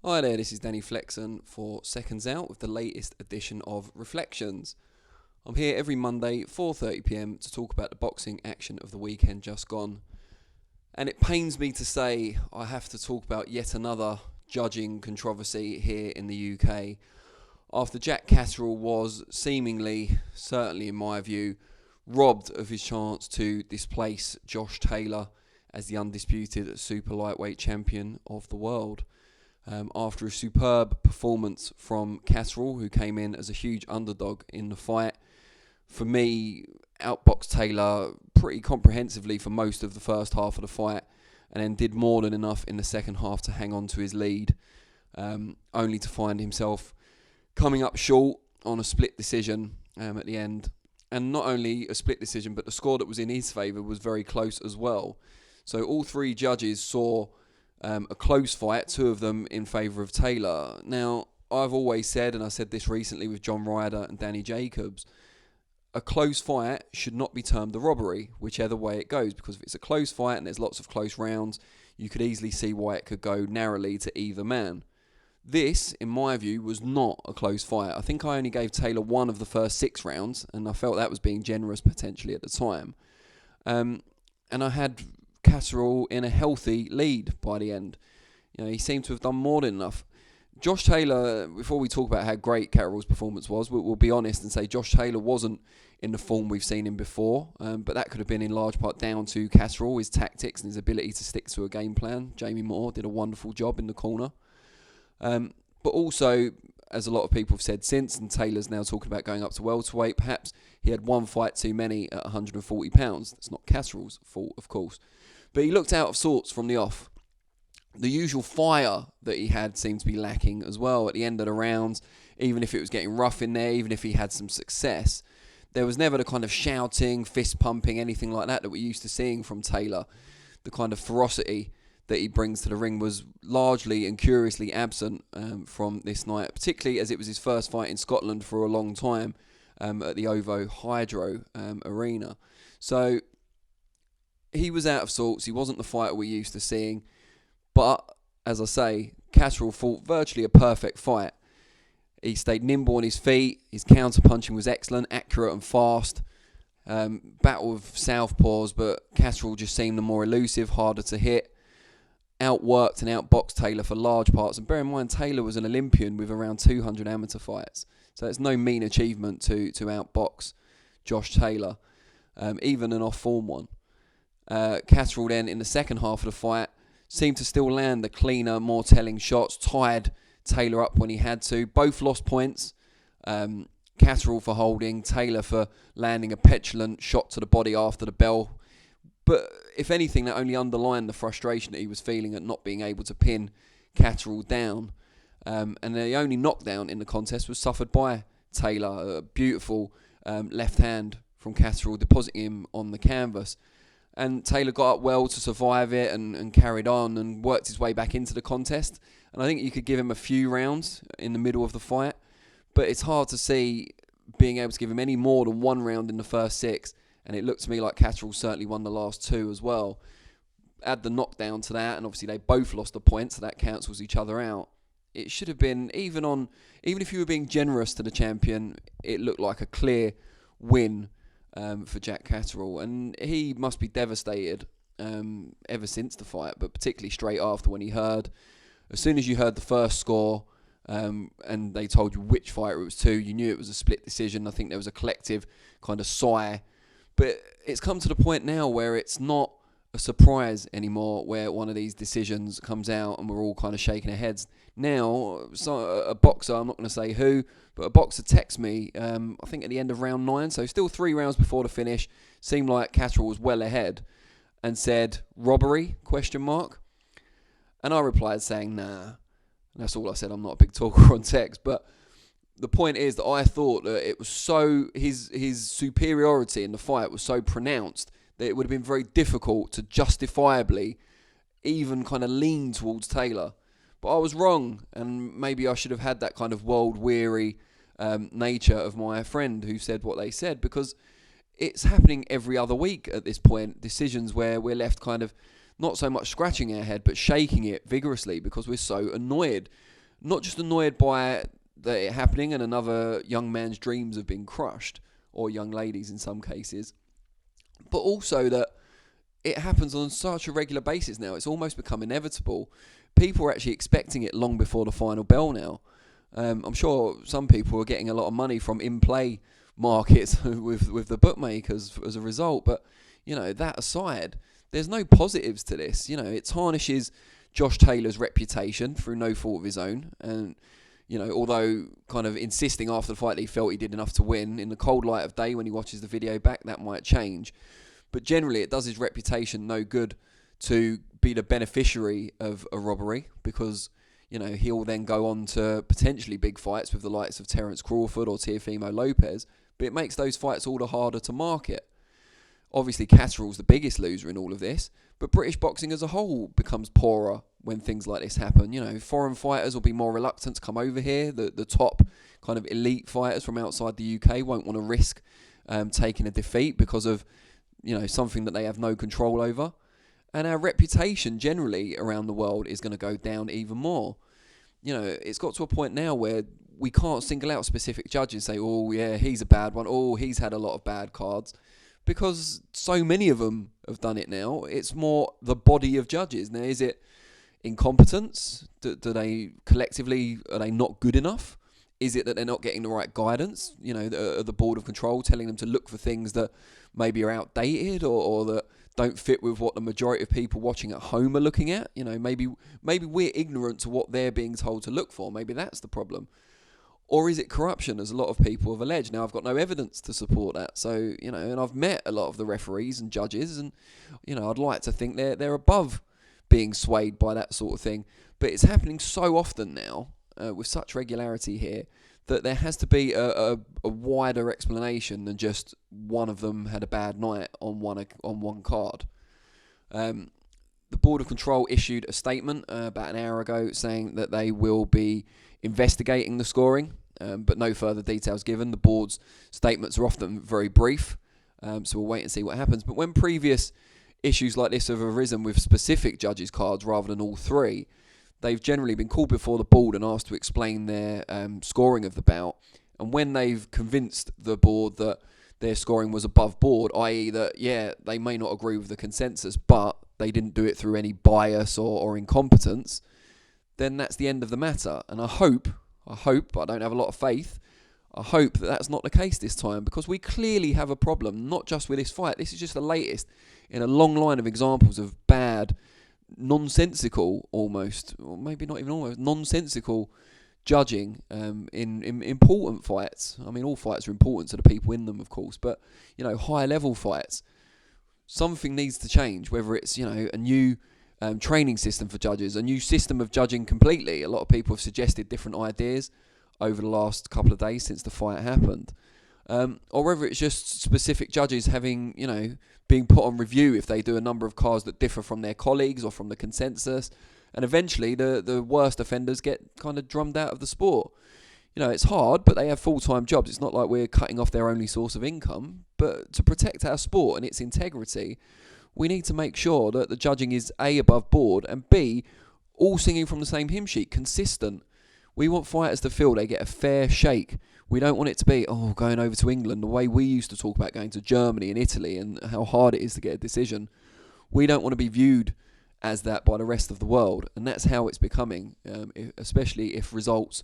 Hi there, this is Danny Flexen for SecondsOut with the latest edition of ReFLEXions. I'm here every Monday, 4:30pm, to talk about the boxing action of the weekend just gone. And it pains me to say I have to talk about yet another judging controversy here in the UK. After Jack Catterall was seemingly, certainly in my view, robbed of his chance to displace Josh Taylor as the undisputed super lightweight champion of the world. After a superb performance from Catterall, who came in as a huge underdog in the fight, for me, outboxed Taylor pretty comprehensively for most of the first half of the fight, and then did more than enough in the second half to hang on to his lead, only to find himself coming up short on a split decision at the end. And not only a split decision, but the score that was in his favour was very close as well. So all three judges saw a close fight, two of them in favour of Taylor. Now, I've always said, and I said this recently with John Ryder and Danny Jacobs, a close fight should not be termed a robbery, whichever way it goes, because if it's a close fight and there's lots of close rounds, you could easily see why it could go narrowly to either man. This, in my view, was not a close fight. I think I only gave Taylor one of the first 6 rounds, and I felt that was being generous potentially at the time. And I had Catterall in a healthy lead by the end. You know, he seemed to have done more than enough. Josh Taylor, before we talk about how great Catterall's performance was, we'll be honest and say Josh Taylor wasn't in the form we've seen him before, but that could have been in large part down to Catterall, his tactics and his ability to stick to a game plan. Jamie Moore did a wonderful job in the corner. But also, as a lot of people have said since, and Taylor's now talking about going up to welterweight, perhaps he had one fight too many at 140 pounds. That's not Catterall's fault, of course. But he looked out of sorts from the off. The usual fire that he had seemed to be lacking as well at the end of the rounds, even if it was getting rough in there, even if he had some success. There was never the kind of shouting, fist pumping, anything like that we're used to seeing from Taylor. The kind of ferocity that he brings to the ring was largely and curiously absent from this night, particularly as it was his first fight in Scotland for a long time at the OVO Hydro Arena. So he was out of sorts. He wasn't the fighter we're used to seeing. But, as I say, Catterall fought virtually a perfect fight. He stayed nimble on his feet. His counter-punching was excellent, accurate and fast. Battle of southpaws, but Catterall just seemed the more elusive, harder to hit. Outworked and outboxed Taylor for large parts. And bear in mind, Taylor was an Olympian with around 200 amateur fights. So it's no mean achievement to outbox Josh Taylor, even an off-form one. Catterall then, in the second half of the fight, seemed to still land the cleaner, more telling shots, tied Taylor up when he had to. Both lost points. Catterall for holding, Taylor for landing a petulant shot to the body after the bell. But if anything, that only underlined the frustration that he was feeling at not being able to pin Catterall down. And the only knockdown in the contest was suffered by Taylor. A beautiful left hand from Catterall, depositing him on the canvas. And Taylor got up well to survive it and carried on and worked his way back into the contest. And I think you could give him a few rounds in the middle of the fight. But it's hard to see being able to give him any more than one round in the first 6. And it looked to me like Catterall certainly won the last 2 as well. Add the knockdown to that, and obviously they both lost a point, so that cancels each other out. It should have been, even if you were being generous to the champion, it looked like a clear win for Jack Catterall, and he must be devastated ever since the fight, but particularly straight after when he heard, as soon as you heard the first score and they told you which fighter it was to, you knew it was a split decision. I think there was a collective kind of sigh, but it's come to the point now where it's not a surprise anymore, where one of these decisions comes out and we're all kind of shaking our heads. Now, a boxer, I'm not going to say who, but a boxer texts me, I think at the end of round 9, so still 3 rounds before the finish, seemed like Catterall was well ahead, and said, "Robbery?" ? And I replied saying, "Nah." And that's all I said. I'm not a big talker on text, but the point is that I thought that it was so, his superiority in the fight was so pronounced that it would have been very difficult to justifiably even kind of lean towards Taylor. But I was wrong, and maybe I should have had that kind of world-weary nature of my friend who said what they said, because it's happening every other week at this point. Decisions where we're left kind of not so much scratching our head, but shaking it vigorously because we're so annoyed. not just annoyed by it happening and another young man's dreams have been crushed, or young ladies in some cases, but also that it happens on such a regular basis now. It's almost become inevitable. People are actually expecting it long before the final bell now. I'm sure some people are getting a lot of money from in-play markets with the bookmakers as a result. But, that aside, there's no positives to this. It tarnishes Josh Taylor's reputation through no fault of his own. And, although kind of insisting after the fight that he felt he did enough to win, in the cold light of day when he watches the video back, that might change. But generally, it does his reputation no good to be the beneficiary of a robbery, because he'll then go on to potentially big fights with the likes of Terence Crawford or Teofimo Lopez, but it makes those fights all the harder to market. Obviously, Catterall's the biggest loser in all of this, but British boxing as a whole becomes poorer when things like this happen. Foreign fighters will be more reluctant to come over here. The top kind of elite fighters from outside the UK won't want to risk taking a defeat because of something that they have no control over. And our reputation generally around the world is going to go down even more. It's got to a point now where we can't single out specific judges and say, oh yeah, he's a bad one, oh, he's had a lot of bad cards, because so many of them have done it now. It's more the body of judges. Now, is it incompetence? Do they collectively, are they not good enough? Is it that they're not getting the right guidance? The board of control telling them to look for things that maybe are outdated or that don't fit with what the majority of people watching at home are looking at. Maybe we're ignorant to what they're being told to look for. Maybe that's the problem. Or is it corruption, as a lot of people have alleged? Now, I've got no evidence to support that. So, and I've met a lot of the referees and judges, and, I'd like to think they're above being swayed by that sort of thing. But it's happening so often now, with such regularity here, that there has to be a wider explanation than just one of them had a bad night on one card. The Board of Control issued a statement about an hour ago saying that they will be investigating the scoring, but no further details given. The board's statements are often very brief, so we'll wait and see what happens. But when previous issues like this have arisen with specific judges' cards rather than all three, they've generally been called before the board and asked to explain their scoring of the bout. And when they've convinced the board that their scoring was above board, i.e. that, yeah, they may not agree with the consensus, but they didn't do it through any bias or incompetence, then that's the end of the matter. And I hope, but I don't have a lot of faith, I hope that that's not the case this time, because we clearly have a problem, not just with this fight. This is just the latest in a long line of examples of bad, nonsensical almost, or maybe not even almost, nonsensical judging in important fights. I mean, all fights are important to the people in them, of course, but, higher level fights. Something needs to change, whether it's, a new training system for judges, a new system of judging completely. A lot of people have suggested different ideas over the last couple of days since the fight happened. Or whether it's just specific judges having, being put on review if they do a number of cards that differ from their colleagues or from the consensus. And eventually the worst offenders get kind of drummed out of the sport. It's hard, but they have full-time jobs. It's not like we're cutting off their only source of income. But to protect our sport and its integrity, we need to make sure that the judging is A, above board, and B, all singing from the same hymn sheet, consistent. We want fighters to feel they get a fair shake. We don't want it to be, going over to England, the way we used to talk about going to Germany and Italy and how hard it is to get a decision. We don't want to be viewed as that by the rest of the world. And that's how it's becoming, especially if results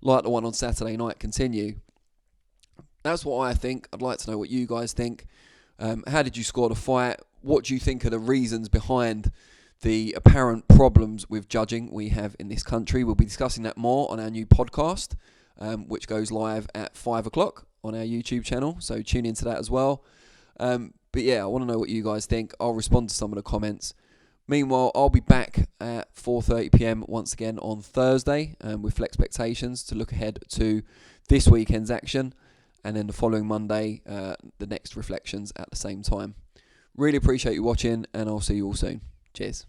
like the one on Saturday night continue. That's what I think. I'd like to know what you guys think. How did you score the fight? What do you think are the reasons behind the apparent problems with judging we have in this country? We'll be discussing that more on our new podcast, which goes live at 5 o'clock on our YouTube channel. So tune into that as well. But yeah, I want to know what you guys think. I'll respond to some of the comments. Meanwhile, I'll be back at 4:30 p.m. once again on Thursday with FLEXpectations to look ahead to this weekend's action. And then the following Monday, the next ReFLEXions at the same time. Really appreciate you watching, and I'll see you all soon. Cheers.